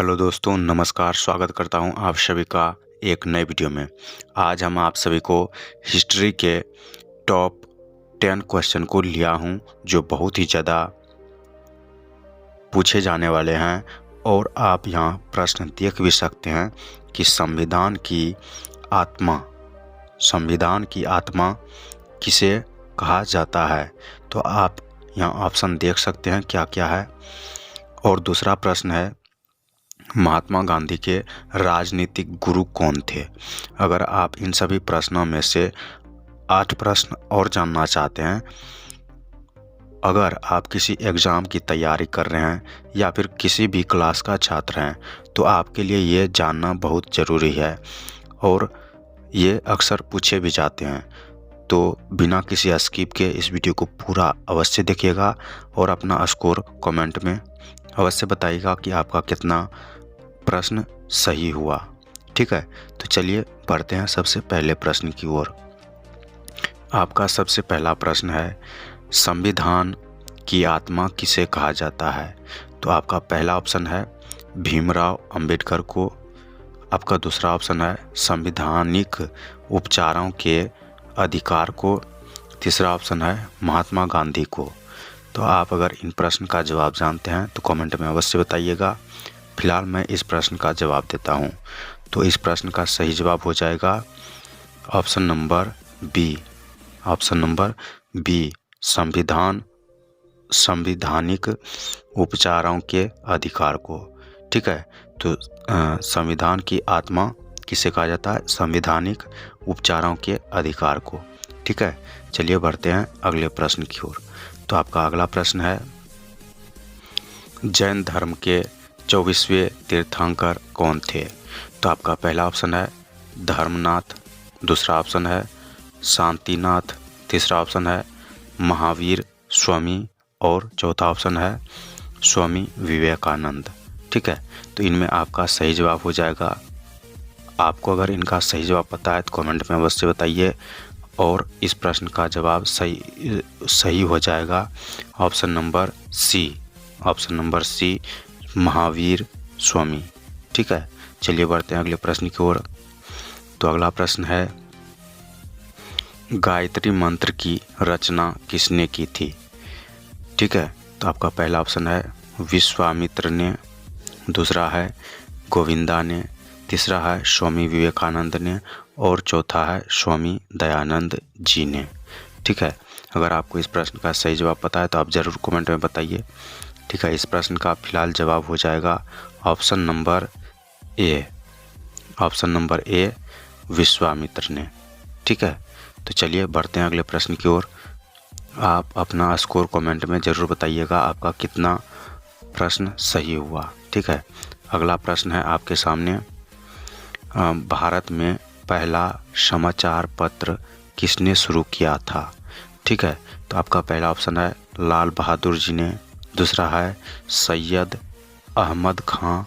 Hello दोस्तों, नमस्कार। स्वागत करता हूं आप सभी का एक नए वीडियो में। आज हम आप सभी को हिस्ट्री के टॉप 10 क्वेश्चन को लिया हूं जो बहुत ही ज़्यादा पूछे जाने वाले हैं। और आप यहां प्रश्न देख भी सकते हैं कि संविधान की आत्मा किसे कहा जाता है। तो आप यहाँ ऑप्शन देख सकते हैं क्या क्या है। और दूसरा प्रश्न है, महात्मा गांधी के राजनीतिक गुरु कौन थे। अगर आप इन सभी प्रश्नों में से 8 प्रश्न और जानना चाहते हैं, अगर आप किसी एग्ज़ाम की तैयारी कर रहे हैं या फिर किसी भी क्लास का छात्र हैं, तो आपके लिए ये जानना बहुत ज़रूरी है और ये अक्सर पूछे भी जाते हैं। तो बिना किसी स्किप के इस वीडियो को पूरा अवश्य देखिएगा और अपना स्कोर कमेंट में अवश्य बताइएगा कि आपका कितना प्रश्न सही हुआ। ठीक है, तो चलिए बढ़ते हैं सबसे पहले प्रश्न की ओर। आपका सबसे पहला प्रश्न है, संविधान की आत्मा किसे कहा जाता है। तो आपका पहला ऑप्शन है भीमराव अंबेडकर को। आपका दूसरा ऑप्शन है संवैधानिक उपचारों के अधिकार को। तीसरा ऑप्शन है महात्मा गांधी को। तो आप अगर इन प्रश्न का जवाब जानते हैं तो कमेंट में अवश्य बताइएगा। फिलहाल मैं इस प्रश्न का जवाब देता हूं। तो इस प्रश्न का सही जवाब हो जाएगा option number B. Option number B, संवैधानिक उपचारों के अधिकार को। ठीक है, तो संविधान की आत्मा किसे कहा जाता है, संवैधानिक उपचारों के अधिकार को। ठीक है, चलिए बढ़ते हैं अगले प्रश्न की ओर। तो आपका अगला प्रश्न है, जैन धर्म के 24वें तीर्थंकर कौन थे। तो आपका पहला ऑप्शन है धर्मनाथ, दूसरा ऑप्शन है शांतिनाथ, तीसरा ऑप्शन है महावीर स्वामी और चौथा ऑप्शन है स्वामी विवेकानंद। ठीक है, तो इनमें आपका सही जवाब हो जाएगा। आपको अगर इनका सही जवाब पता है तो कमेंट में अवश्य बताइए। और इस प्रश्न का जवाब सही हो जाएगा option number C. Option number C, Mahavir Swami. ठीक है, चलिए बढ़ते हैं अगले प्रश्न की ओर। तो अगला प्रश्न है, गायत्री मंत्र की रचना किसने की थी। ठीक है, तो आपका पहला ऑप्शन है विश्वामित्र ने, दूसरा है गोविंदा ने, तीसरा है स्वामी विवेकानंद ने और चौथा है स्वामी दयानंद जी ने। ठीक है, अगर आपको इस प्रश्न का सही जवाब पता है तो आप ज़रूर कमेंट में बताइए। ठीक है, इस प्रश्न का फिलहाल जवाब हो जाएगा option number A. Option number ए, विश्वामित्र ने। ठीक है, तो चलिए बढ़ते हैं अगले प्रश्न की ओर। आप अपना स्कोर कमेंट में ज़रूर बताइएगा आपका कितना प्रश्न सही हुआ। ठीक है, अगला प्रश्न है आपके सामने, भारत में पहला समाचार पत्र किसने शुरू किया था। ठीक है, तो आपका पहला ऑप्शन है लाल बहादुर जी ने, दूसरा है सैयद अहमद खां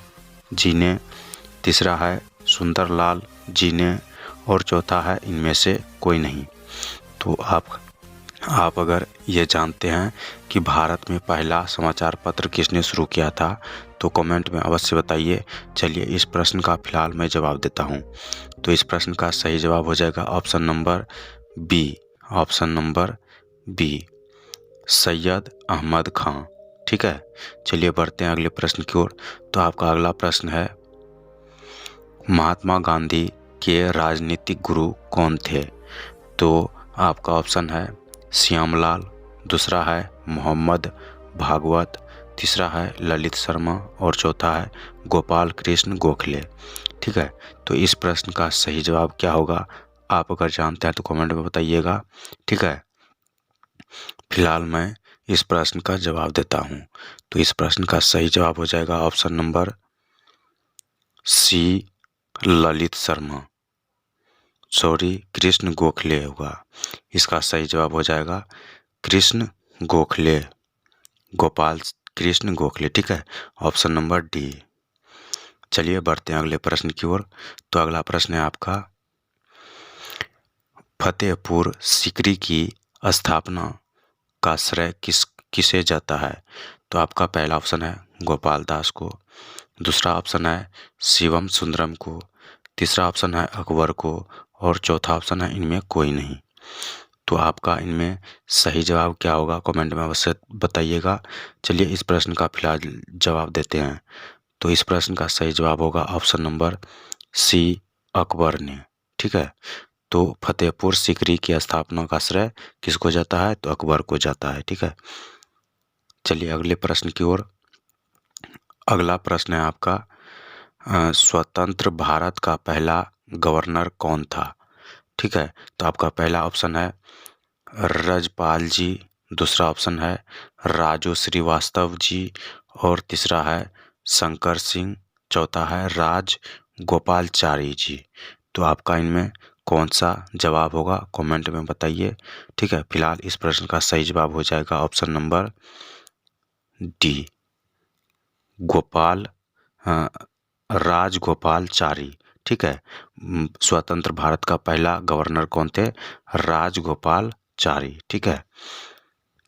जी ने, तीसरा है सुंदरलाल जी ने और चौथा है इनमें से कोई नहीं। तो आप अगर ये जानते हैं कि भारत में पहला समाचार पत्र किसने शुरू किया था तो कमेंट में अवश्य बताइए। चलिए इस प्रश्न का फिलहाल मैं जवाब देता हूँ। तो इस प्रश्न का सही जवाब हो जाएगा option number B. Option number B, Syed Ahmad Khan. ठीक है, चलिए बढ़ते हैं अगले प्रश्न की ओर। तो आपका अगला प्रश्न है, महात्मा गांधी के राजनीतिक गुरु कौन थे। तो आपका ऑप्शन है श्यामलाल, दूसरा है मोहम्मद भागवत, तीसरा है ललित शर्मा और चौथा है गोपाल कृष्ण गोखले। ठीक है, तो इस प्रश्न का सही जवाब क्या होगा, आप अगर जानते हैं तो कमेंट में बताइएगा। ठीक है, फिलहाल मैं इस प्रश्न का जवाब देता हूँ। तो इस प्रश्न का सही जवाब हो जाएगा option number C, Lalit Sharma, sorry Krishna Gokhale होगा। इसका सही जवाब हो जाएगा कृष्ण गोखले, गोपाल कृष्ण गोखले। ठीक है, ऑप्शन नंबर डी। चलिए बढ़ते हैं अगले प्रश्न की ओर। तो अगला प्रश्न है आपका, फतेहपुर सीकरी की स्थापना का श्रेय किसे जाता है। तो आपका पहला ऑप्शन है गोपाल दास को, दूसरा ऑप्शन है शिवम सुंदरम को, तीसरा ऑप्शन है अकबर को और चौथा ऑप्शन है इनमें कोई नहीं। तो आपका इनमें सही जवाब क्या होगा कमेंट में अवश्य बताइएगा। चलिए इस प्रश्न का फिलहाल जवाब देते हैं। तो इस प्रश्न का सही जवाब होगा ऑप्शन नंबर सी, अकबर ने। ठीक है, तो फतेहपुर सीकरी की स्थापना का श्रेय किसको जाता है? तो अकबर को जाता है। ठीक है, चलिए अगले प्रश्न की ओर। अगला प्रश्न है आपका, स्वतंत्र भारत का पहला गवर्नर कौन था? ठीक है, तो आपका पहला ऑप्शन है रजपाल जी, दूसरा ऑप्शन है राजू श्रीवास्तव जी और तीसरा है शंकर सिंह, चौथा है राज गोपालचारी जी। तो आपका इनमें कौन सा जवाब होगा कमेंट में बताइए। ठीक है, फिलहाल इस प्रश्न का सही जवाब हो जाएगा option number D, Gopal Rajagopalachari. ठीक है, स्वतंत्र भारत का पहला गवर्नर कौन थे? राजगोपालचारी। ठीक है,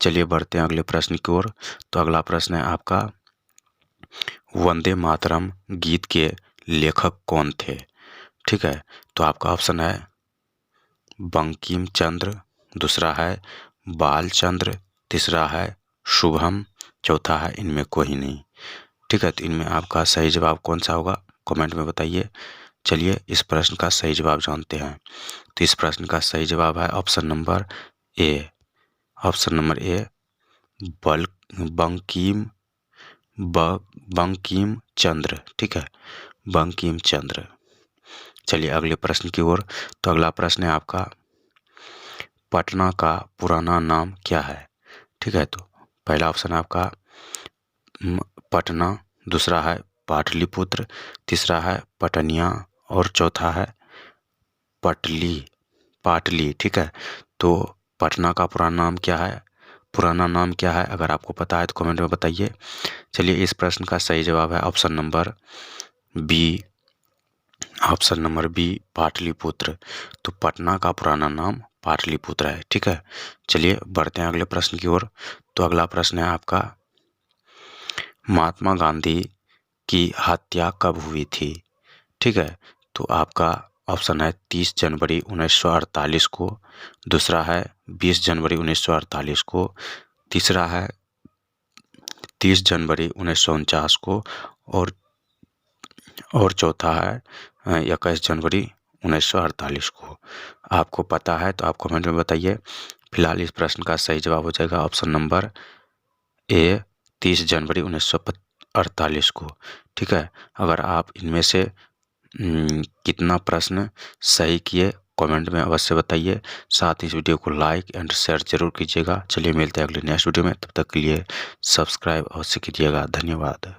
चलिए बढ़ते हैं अगले प्रश्न की ओर। तो अगला प्रश्न है आपका, वंदे मातरम गीत के लेखक कौन थे? ठीक है, तो आपका ऑप्शन है बंकिम चंद्र, दूसरा है बालचंद्र, तीसरा है शुभम, चौथा है इनमें कोई नहीं। ठीक है, तो इनमें आपका सही जवाब कौन सा होगा कमेंट में बताइए। चलिए इस प्रश्न का सही जवाब जानते हैं। तो इस प्रश्न का सही जवाब है option number A, option number A Bankim Chandra. ठीक है, बंकिम चंद्र। चलिए अगले प्रश्न की ओर। तो अगला प्रश्न है आपका, पटना का पुराना नाम क्या है? ठीक है, तो पहला ऑप्शन है आपका पटना, दूसरा है पाटलिपुत्र, तीसरा है पटनिया और चौथा है पाटली। ठीक है, तो पटना का पुराना नाम क्या है? अगर आपको पता है तो कमेंट में बताइए। चलिए इस प्रश्न का सही जवाब है ऑप्शन नंबर बी, पाटलिपुत्र। तो पटना का पुराना नाम पाटलिपुत्र है। ठीक है, चलिए बढ़ते हैं अगले प्रश्न की ओर। तो अगला प्रश्न है आपका, महात्मा गांधी की हत्या कब हुई थी? ठीक है, तो आपका ऑप्शन है 30 जनवरी 1948 को, दूसरा है 20 जनवरी 1948 को, तीसरा है 30 जनवरी 1949 को और चौथा है 21 जनवरी 1948 को। आपको पता है तो आप कमेंट में बताइए। फिलहाल इस प्रश्न का सही जवाब हो जाएगा ऑप्शन नंबर ए, 30 जनवरी 1948 को। ठीक है, अगर आप इनमें से कितना प्रश्न सही किए कमेंट में अवश्य बताइए। साथ ही इस वीडियो को लाइक एंड शेयर जरूर कीजिएगा। चलिए मिलते हैं अगले नेक्स्ट वीडियो में, तब तक के लिए सब्सक्राइब अवश्य कीजिएगा। धन्यवाद।